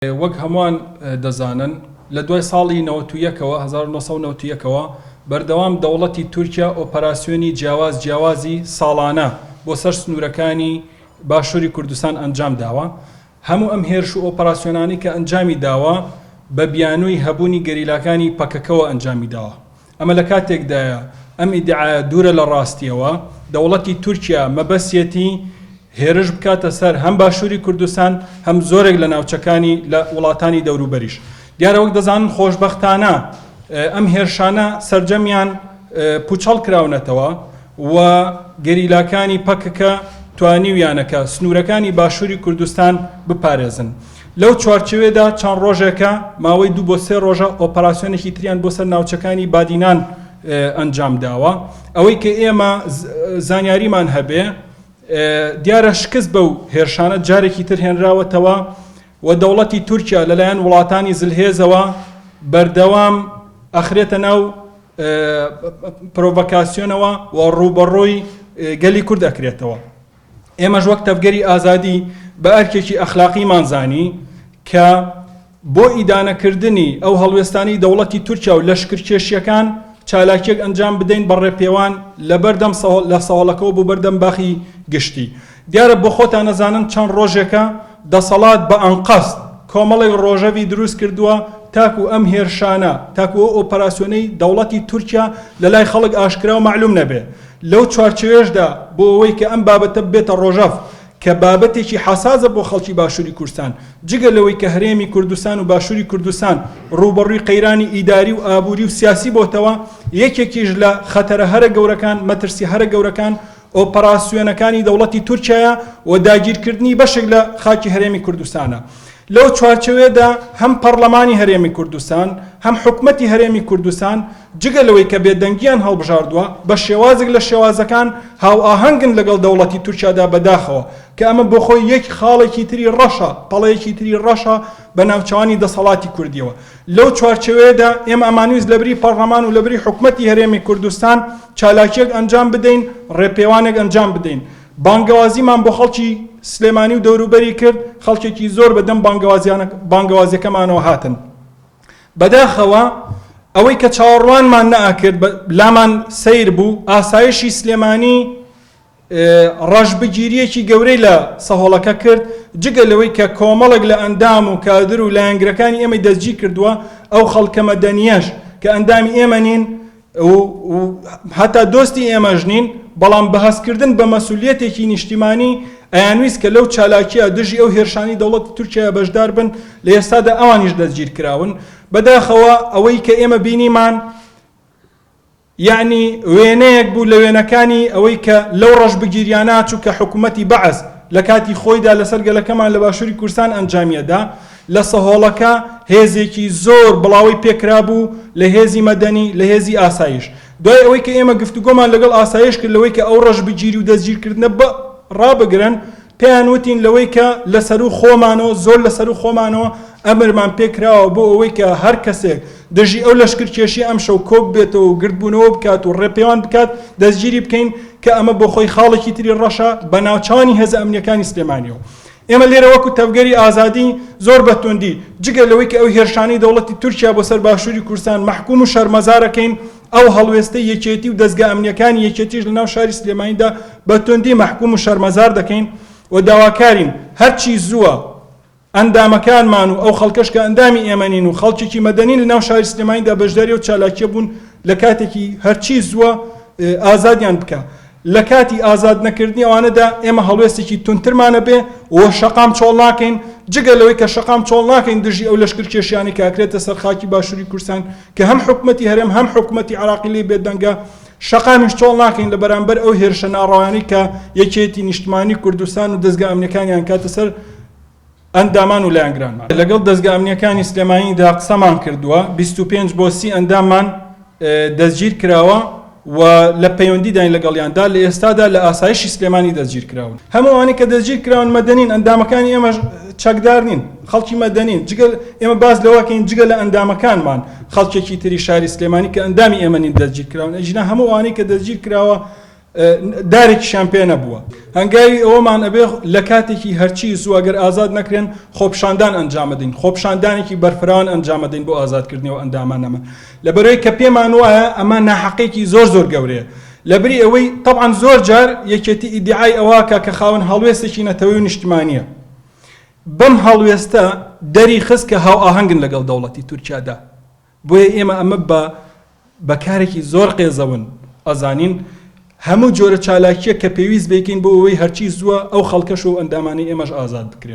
وەک هەمووان دەزانن لە دوای ساڵی 1991ەوە بەردەوام دەوڵەتی تورکیا ئۆپەراسیۆنی جیاوازی ساڵانە بۆ سەر سنوورەکانی باشووری کوردستان ئەنجام داوە. هەموو ئەم هێرش و ئۆپەراسیۆنانی کە ئەنجامی داوە بە بیانووی هەبوونی گەریلاکانی پەکەکەوە ئەنجامی داوە. ئەمە لە کاتێکدایە ئەم ئیدعایە دوورە لە ڕاستیەوە دەوڵەتی تورکیا مەبەستیەتی هێرش بکاتە سەر هەم باشووری کوردستان هەم زۆرێک لە ناوچەکانی لە وڵاتانی دەوروبەریش. دیارە وەک دەزانن خۆشبەختانە ئەم هێرشانە سەرجەمیان پوچەڵ کراونەتەوە و گەریلاکانی پەکەکە توانیویانەکە سنوورەکانی باشووری کوردستان بپارێزن. لەو چوارچێوێدا چەند ڕۆژێکە ماوەی 2 بۆ 3 ڕۆژە ئۆپەراسیۆنێکی تریان بۆ سەر ناوچەکانی بادینان ئەنجام داوە. ئەوەی کە ئێمە زانیاریمان هەبێ دیارە شکست بەو هێرشانە جارێکی تر هێنراوەتەوە و دەوڵەتی تورکیا لەلایەن وڵاتانی زلهێزەوە بەردەوام ئەخرێتە ناو پرۆڤۆکاسیۆنەوە و ڕوبەڕووی گەلی کورد ئەکرێتەوە. ئێمەش وەک تەڤگەری ئازادی بە ئەرکێکی ئەخلاقیمان زانی کە بۆ ئیدانەکردنی ئەو هەڵوێستانی دەوڵەتی تورکیا و لەشکرکێشیەکان چالاکیەک ئەنجام بدەین بەڕێپێوان لە بەردەم لە ساڵەکەەوە بۆ بەردەم باخی گشتی. دیارە بۆ خۆتان نەزانن چەند ڕۆژێکە دەسەڵات بە ئەنقەست کۆمەڵی ڕۆژەوی دروست کردووە تاکو ئەم هێرشانە تاکو ئەو ئۆپەراسیۆنەی دەوڵەتی تورکیا لە لای خەڵک ئاشکرا و معلوم نەبێ. لەو چوارچێوێشدا بۆ ئەوەی کە ئەم بابەتە بێتە ڕۆژەف کە بابەتێکی حەساسە بۆ خەڵکی باشووری کوردستان جگە لەوەی کە هەرێمی کوردستان و باشووری کوردستان ڕوبەڕووی قەیرانی ئیداری و ئابووری و سیاسی بۆتەوە یەکێکیش لە خەتەرە هەرە گەورەکان مەترسی هەرە گەورەکان ئۆپەراسیۆنەکانی دەوڵەتی تورکیایە و داگیرکردنی بەشێک لە خاکی هەرێمی کوردستانە. لەو چوارچێوێدا هەم پەرلەمانی هەرێمی کوردستان هەم حکومەتی هەرێمی کوردستان جگە لەوەی کە بێدەنگیان هەڵبژاردووە بە شێوازێک لە شێوازەکان هاو ئاهەنگن لەگەڵ دەوڵەتی تورکیادا بەداخەوە کە ئەمە بۆ خۆی یەک خاڵێکی تری ڕەشە پەڵەیەکی تری ڕەشە بە ناوچەوانی دەسەڵاتی کوردیەوە. لەو چوارچێوێدا ئێمە ئەمانویست لەبری پەرلەمان و لەبری حکومەتی هەرێمی کوردستان چالاکیەک ئەنجام بدەین ڕێپێوانێک ئەنجام بدەین. بانگەوازیمان بۆ خەڵکی سلێمانی و دەوروبەری کرد خەڵکێکی زۆر بەدەم بانگەوازیەکەمانەوە هاتن. بەداخەوە ئەوەی کە چاوەڕوانمان نەئاکرد لامان سیر بوو ئاسایشی سلێمانی ڕەشبگیریەکی گەورەی لە سەهۆڵەکە کرد جگە لەوەی کە کۆمەڵێک لە ئەندام و کادر و لایەنگرەکانی ئێمەی دەستگیر کردووە ئەو خەڵکە مەدەنیەش کە ئەندامی ئێمە نین و هەتا دۆستی ئێمەش نین بەڵام بەهەستکردن بە مەسوولیەتێکی نیشتیمانی ئەیانویست کە لەو چالاکیە دژی ئەو هێرشانی دەوڵەتی تورکیا بەشدار بن لە ئێستادا ئەوانیش دەستگیر کراون. بەداخەوە ئەوەی کە ئێمە بینیمان یعنی وێنەیەک بوو لە وێنەکانی ئەوەی کە لەو ڕەشبگیریانە چوو کە حکوومەتی بەعەز لە کاتی خۆیدا لەسەر گەلەکەمان لە باشووری کوردستان ئەنجامیەدا لە سەهۆڵەکە هێزێکی زۆر بڵاوی پێکرا بوو لە هێزی مەدەنی لە هێزی ئاسایش. دوای ئەوەی کە ئێمە گفتوگۆمان لەگەڵ ئاسایش کرد لەوەی کە ئەو ڕەشبگیری و دەستگیرکردنە ڕابگرن پێیان وتین لەوەی کە لەسەر و خۆمانەوە زۆر لەسەر و خۆمانەوە ئەمرمان پێکراوە بۆ ئەوەی کە هەر کەسێک دژی ئەو لەشکرکێشی ئەم شەو کۆک بێتەوە و گردبوونەوە بکات و ڕێپێوان بکات دەستگیری بکەین کە ئەمە بۆ خۆی خاڵێکی تری ڕەشە بە ناوچانی هێزە ئەمنیەکانی سلێمانیەوە. ئێمە لێرە وەکو تەڤگەری ئازادی زۆر بەتوندی جگە لەوەی کە ئەو هێرشانی دەوڵەتی تورکیا بۆ سەر باشووری کوردستان مەحکوم و شەرمەزارەکەین ئەو هەڵوێستەی یەکێتی و دەستگا ئەمنیەکانی یەکێتیش لە ناو شاری سلێمانیدا بەتوندی مەحکوم و شەرمەزار دەکەین و داواکارین هەرچی زووە ئەندامەکانمان و ئەو خەڵکەش کە ئەندامی ئێمەنین و خەڵکێکی مەدەنین لە ناو شاری سلێمانیدا بەشداری و چالاکیە بوون لە کاتێکی هەرچی زووە ئازادیان بکە. لە کاتی ئازاد نەکردنی ئەوانەدا ئێمە هەڵوێستێکی تونترمانە بێ و شەقام چۆڵ ناکەین جگە لەوەی کە شەقام چۆڵ ناکەین دژی ئەو لەشکرکێشیانی کە ئەکرێتە سەر خاکی باشووری کوردستان کە هەم حکومەتی هەرێم هەم حکومەتی عێراقی لێ بێدەنگە شەقامیش چۆڵ ناکەین لە بەرامبەر ئەو هێرشە ناڕەوانی کە یەکێتی نیشتمانی کوردستان و دەستگا ئەمنیەکانیان کاتە سەر ئەندامان و لایەنگرانمان. لەگەڵ دەستگا ئەمنیەکانی سلێمانیدا قسەمان کردووە 25 بۆ 30 ئەنداممان دەستگیر کراوە و لە پەیوەندیداین لەگەڵیاندا لە ئێستادا لە ئاسایشی سلێمانی دەستگیر کراون. هەمووانی کە دەستگیر کراون مەدەنین ئەندامەکانی ئێمە چەکدار نین خەڵکی مەدەنین ئێمە باز لەوەکەین جگە لە ئەندامەکانمان خەڵکێکی تری شاری سلێمانی کە ئەندامی ئێمە نین دەستگیر کراون ئەجینا هەمووانی کە دەستگیر کراوە دارێکیشیان پێ نەبووە هەنگاوی ئەوەمان ئەبێ لە کاتێکی هەرچی زووەگەر ئازاد نەکرێن خۆپشاندان ئەنجامەدەین خۆپشاندانێکی بەرفراوان ئەنجامەدەین بۆ ئازادکردنەوە ئەندامانەمە لەبەرەوەی کە پێمان وایە ئەمە ناحەقێکی زۆر گەورەیە لەبری ئەوەی طبعاً زۆر جار یەکێتی ئیدعای ئەوەکە کە خاوەن هەڵوێستێکی نەتەوەی و نیشتمانیە بەم هەڵوێستە دەری خست کە هاو ئاهەنگن لەگەڵ دەوڵەتی تورکیادا بۆیە ئێمە ئەمە بە کارێکی زۆر قێزەون ئەزانین هەموو جۆرە چالاکیە کە پێویست بکەین بۆ ئەوەی هەرچی زووە ئەو خەڵکەش و ئەندامانی ئێمەش ئازاد بکرێن